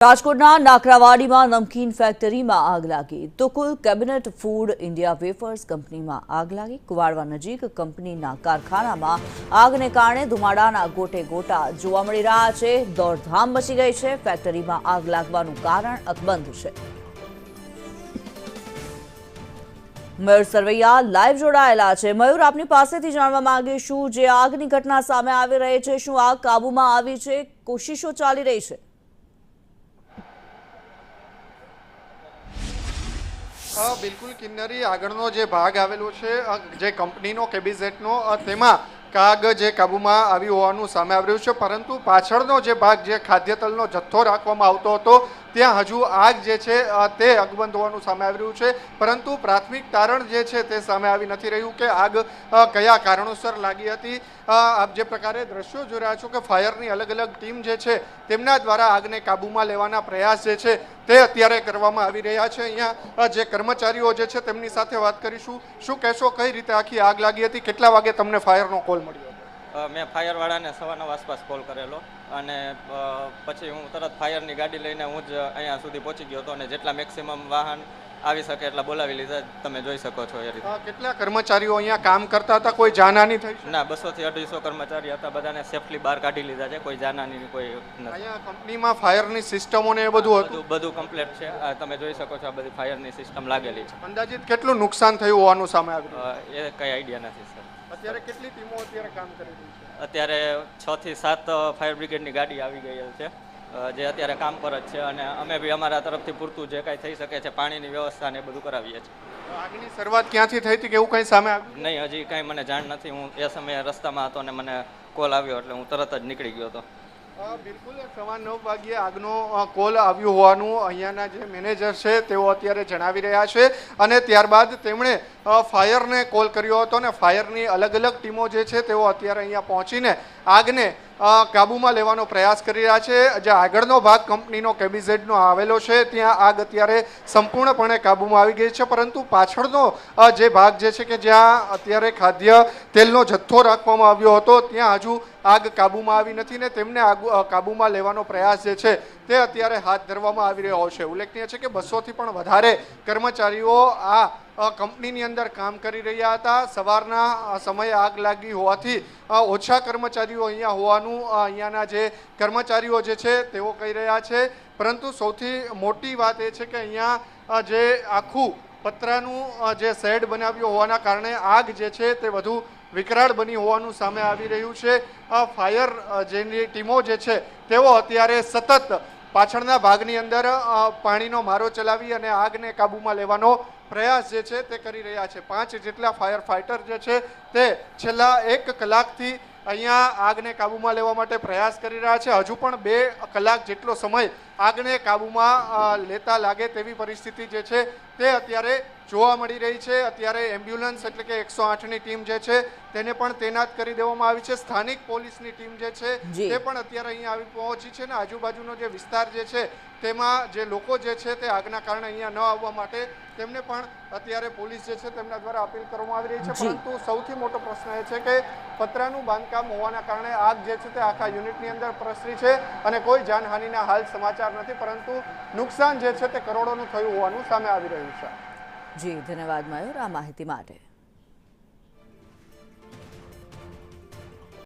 રાજકોટના નાકરાવાડીમાં નમકીન ફેક્ટરીમાં આગ લાગી તો કુલ કેબિનેટ ફૂડ ઇન્ડિયા વેફર્સ કંપનીમાં આગ લાગી। કુવાડવા નજીક કંપનીના કારખાનામાં આગને કારણે ધુમાડાના ગોટે ગોટા જોવા મળી રહ્યા છે। દોડધામ મચી ગઈ છે। ફેક્ટરીમાં આગ લાગવાનું કારણ અકબંધ છે। મયુર સરવૈયા લાઈવ જોડાયેલા છે। મયુર, આપની પાસેથી જાણવા માંગીશું, જે આગની ઘટના સામે આવી રહી છે, શું આગ કાબૂમાં આવી છે? કોશિશો ચાલી રહી છે? બિલકુલ કિન્નરી, આગળનો જે ભાગ આવેલો છે જે કંપનીનો કેબિઝેટનો, તેમાં આગ જે કાબૂમાં આવી હોવાનું સામે આવી રહ્યું છે, પરંતુ પાછળનો જે ભાગ જે ખાદ્ય તેલનો જથ્થો રાખવામાં આવતો હતો ત્યાં હજુ આગ જે છે તે અકબંધ હોવાનું સામે આવી રહ્યું છે। પરંતુ પ્રાથમિક તારણ જે છે તે સામે આવી નથી રહ્યું કે આગ કયા કારણોસર લાગી હતી। આપ જે પ્રકારે દ્રશ્યો જોઈ રહ્યા છો કે ફાયરની અલગ અલગ ટીમ જે છે તેમના દ્વારા આગને કાબૂમાં લેવાના પ્રયાસ જે છે તે અત્યારે કરવામાં આવી રહ્યા છે। અહીંયા જે કર્મચારીઓ જે છે તેમની સાથે વાત કરીશું। શું કહેશો, કઈ રીતે આખી આગ લાગી હતી? કેટલા વાગે તમને ફાયરનો કોલ મળ્યો? મેં ફાયરવાળાને 9:15 આસપાસ કોલ કરેલો અને પછી હું તરત ફાયરની ગાડી લઈને હું જ અહીંયા સુધી પહોંચી ગયો હતો અને જેટલા મેક્સિમમ વાહન આવી શકે એટલા બોલાવી લીધા। તમે જોઈ શકો છો એ રીતે। કેટલા કર્મચારીઓ અહીંયા કામ કરતા હતા? કોઈ જાનહાની થઈ? ના, 200 થી 250 કર્મચારી હતા। બધાને સેફલી બહાર કાઢી લીધા છે। કોઈ જાનહાની કોઈ નથી। અહીંયા કંપનીમાં ફાયરની સિસ્ટમો ને એ બધું હતું? બધું કમ્પ્લીટ છે। તમે જોઈ શકો છો આ બધી ફાયરની સિસ્ટમ લાગેલી છે। અંદાજિત કેટલું નુકસાન થયું હોવાનું સામે આવ્યું? એ કઈ આઈડિયા નથી સર। અત્યારે કેટલી ટીમો અત્યારે કામ કરી રહી છે? અત્યારે 6 થી 7 ફાયર બ્રિગેડની ગાડી આવી ગઈ છે જે અત્યારે કામ પર જ છે અને અમે બી અમારા તરફથી પૂરતું જે કાંઈ થઈ શકે છે પાણીની વ્યવસ્થા ને એ બધું કરાવીએ છીએ। આગની શરૂઆત ક્યાંથી થઈ હતી કે એવું કંઈ સામે આવ્યું? નહીં, હજી કાંઈ મને જાણ નથી। હું એ સમયે રસ્તામાં હતો અને મને કોલ આવ્યો એટલે હું તરત જ નીકળી ગયો હતો। બિલકુલ 9:15 વાગ્યે આગનો કોલ આવ્યો હોવાનું અહીંયાના જે મેનેજર છે તેઓ અત્યારે જણાવી રહ્યા છે અને ત્યારબાદ તેમણે ફાયરને કોલ કર્યો હતો અને ફાયરની અલગ અલગ ટીમો જે છે તેઓ અત્યારે અહીંયા પહોંચીને આગને કાબૂમાં લેવાનો પ્રયાસ કરી રહ્યા છે। જે આગળનો ભાગ કંપનીનો કેબિઝેટનો આવેલો છે ત્યાં આગ અત્યારે સંપૂર્ણપણે કાબૂમાં આવી ગઈ છે, પરંતુ પાછળનો જે ભાગ જે છે કે જ્યાં અત્યારે ખાદ્ય તેલનો જથ્થો રાખવામાં આવ્યો હતો ત્યાં હજુ આગ કાબૂમાં આવી નથી ને તેમને કાબૂમાં લેવાનો પ્રયાસ જે છે તે અત્યારે હાથ ધરવામાં આવી રહ્યો છે। ઉલ્લેખનીય છે કે 200 થી પણ વધારે કર્મચારીઓ આ કંપનીની અંદર કામ કરી રહ્યા હતા। સવારના સમયે આગ લાગી હોવાથી ઓછા કર્મચારીઓ અહીંયા હોવાનું અહીંયાના જે કર્મચારીઓ જે છે તેઓ કહી રહ્યા છે, પરંતુ સૌથી મોટી વાત એ છે કે અહીંયા જે આખું પતરાનું જે શેડ બનાવ્યો હોવાના કારણે આગ જે છે તે વધુ વિકરાળ બની હોવાનું સામે આવી રહ્યું છે। ફાયર જેની ટીમો જે છે તેઓ અત્યારે સતત પાછળના ભાગની અંદર પાણીનો મારો ચલાવી અને આગને કાબૂમાં લેવાનો પ્રયાસ જે છે તે કરી રહ્યા છે। 5 જેટલા ફાયર ફાઇટર જે છે તે છેલ્લા 1 કલાકથી અહીંયા આગને કાબૂમાં લેવા માટે પ્રયાસ કરી રહ્યા છે। હજુ પણ 2 કલાક જેટલો સમય આગને કાબૂમાં લેતા લાગે તેવી પરિસ્થિતિ જે છે તે અત્યારે જોવા મળી રહી છે। અત્યારે એમ્બ્યુલન્સ એટલે કે 108ની ટીમ જે છે તેને પણ તૈનાત કરી દેવામાં આવી છે। સ્થાનિક પોલીસની ટીમ જે છે તે પણ અત્યારે અહીંયા આવી પહોંચી છે અને આજુબાજુનો જે વિસ્તાર જે છે તેમાં જે લોકો જે છે તે આગના કારણે અહીંયા ન આવવા માટે તેમને પણ અત્યારે પોલીસ જે છે તેમના દ્વારા અપીલ કરવામાં આવી રહી છે। પરંતુ સૌથી મોટો પ્રશ્ન એ છે કે પતરાનું બાંધકામ હોવાના કારણે આગ જે છે તે આખા યુનિટની અંદર પ્રસરી છે અને કોઈ જાનહાનિના હાલ સમાચાર નથી, પરંતુ નુકસાન જે છે તે કરોડોનું થયું હોવાનું સામે આવી રહ્યું છે। જી, ધન્યવાદ મયુર આ માહિતી માટે।